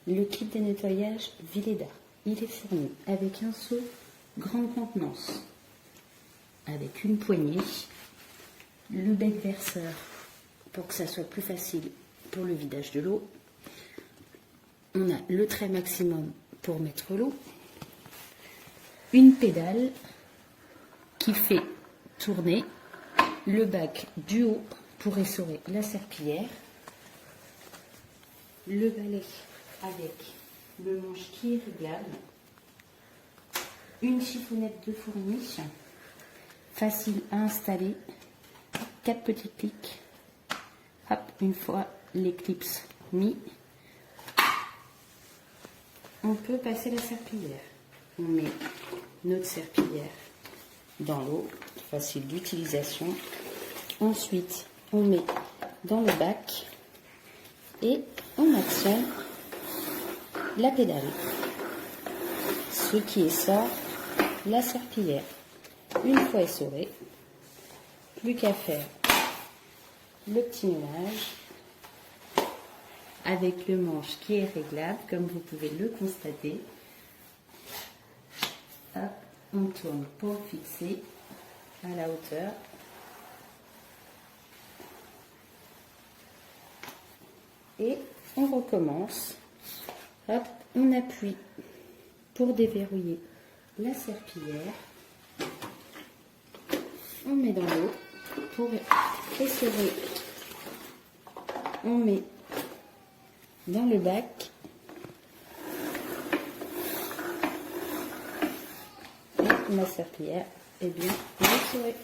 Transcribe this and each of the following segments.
Le kit de nettoyage Vileda. Il est fourni avec un seau grande contenance, avec une poignée, le bec verseur pour que ça soit plus facile pour le vidage de l'eau. On a le trait maximum pour mettre l'eau, une pédale qui fait tourner le bac du haut pour essorer la serpillière, le balai avec le manche qui est réglable, une chiffonnette de fourmi, facile à installer, 4 petits clics, hop, une fois les clips mis, on peut passer la serpillière. On met notre serpillière dans l'eau, facile d'utilisation. Ensuite, on met dans le bac et on actionne la pédale, ce qui essore la serpillière. Une fois essorée, plus qu'à faire le petit ménage avec le manche qui est réglable, comme vous pouvez le constater. Hop, on tourne pour fixer à la hauteur. Et on recommence. Hop, on appuie pour déverrouiller la serpillière. On met dans l'eau pour essorer. On met dans le bac et ma serpillière est bien essorée.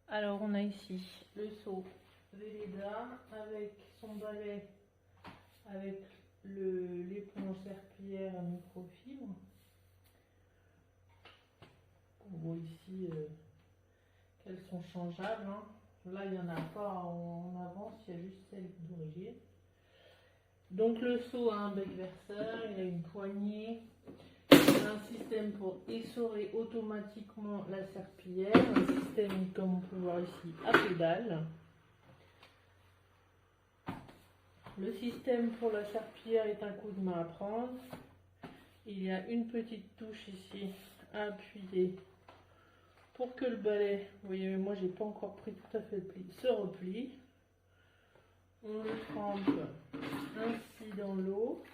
Alors on a ici le seau Veleda avec son balai, avec l'éponge serpillière à microfibre. On voit ici qu'elles sont changeables. Hein. Là il n'y en a pas en avance, il y a juste celle d'origine. Donc le seau a un bec verseur, il a une poignée. Un système pour essorer automatiquement la serpillière, un système comme on peut voir ici à pédale. Le système pour la serpillière est un coup de main à prendre. Il y a une petite touche ici à appuyer pour que le balai, vous voyez, moi j'ai pas encore pris tout à fait le pli, se replie. On le trempe ainsi dans l'eau.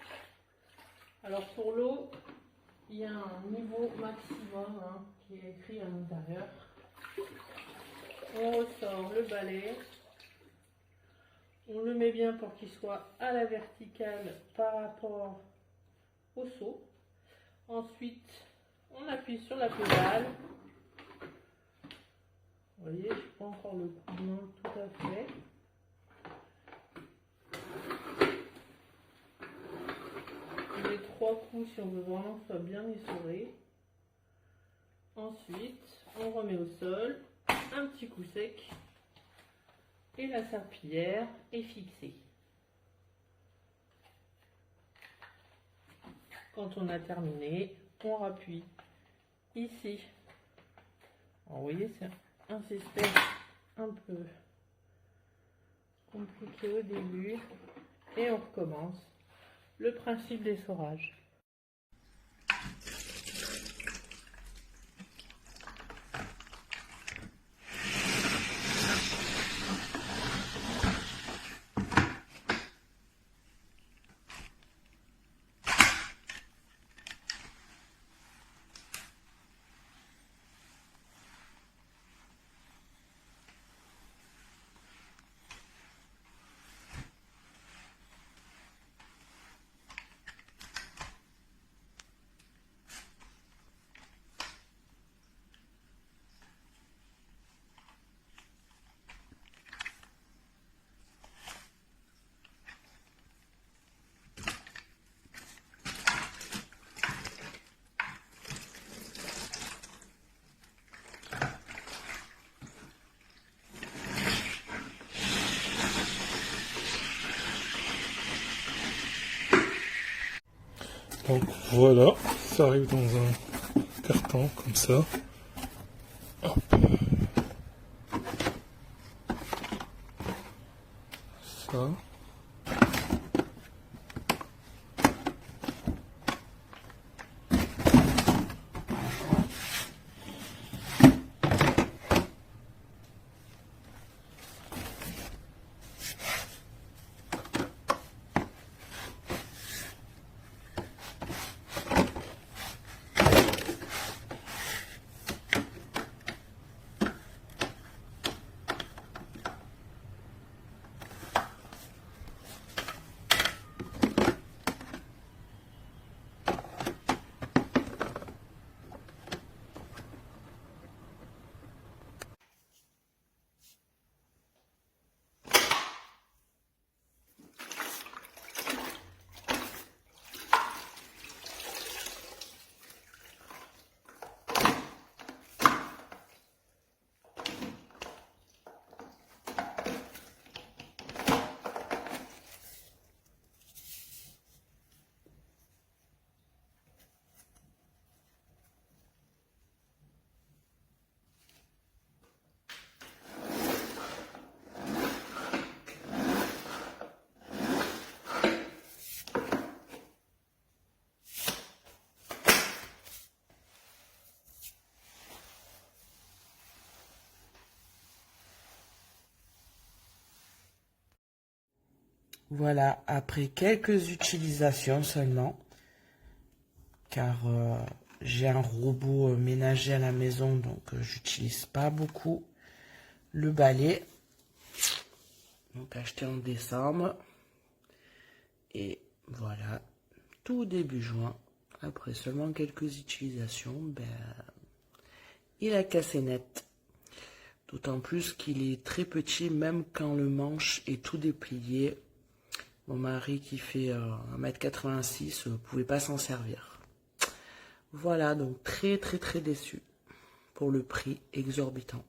Alors pour l'eau, il y a un niveau maximum hein, qui est écrit à l'intérieur. On ressort le balai. On le met bien pour qu'il soit à la verticale par rapport au seau. Ensuite, on appuie sur la pédale. Vous voyez, je n'ai pas encore le coup de main tout à fait. Les 3 coups si on veut vraiment que ce soit bien essoré. Ensuite, on remet au sol, un petit coup sec et la serpillière est fixée. Quand on a terminé, on rappuie ici. Alors, vous voyez, c'est un système un peu compliqué au début et on recommence. Le principe d'essorage. Donc voilà, ça arrive dans un carton comme ça. Hop. Ça. Voilà, après quelques utilisations seulement, car j'ai un robot ménager à la maison, donc j'utilise pas beaucoup le balai. Donc acheté en décembre. Et voilà, tout début juin, après seulement quelques utilisations, il a cassé net. D'autant plus qu'il est très petit, même quand le manche est tout déplié. Mon mari qui fait 1m86 ne pouvait pas s'en servir. Voilà, donc très déçu pour le prix exorbitant.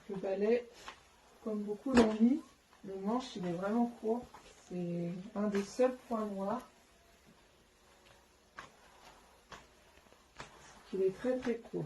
Le balai, comme beaucoup l'ont dit, le manche il est vraiment court. C'est un des seuls points noirs. Il est très court.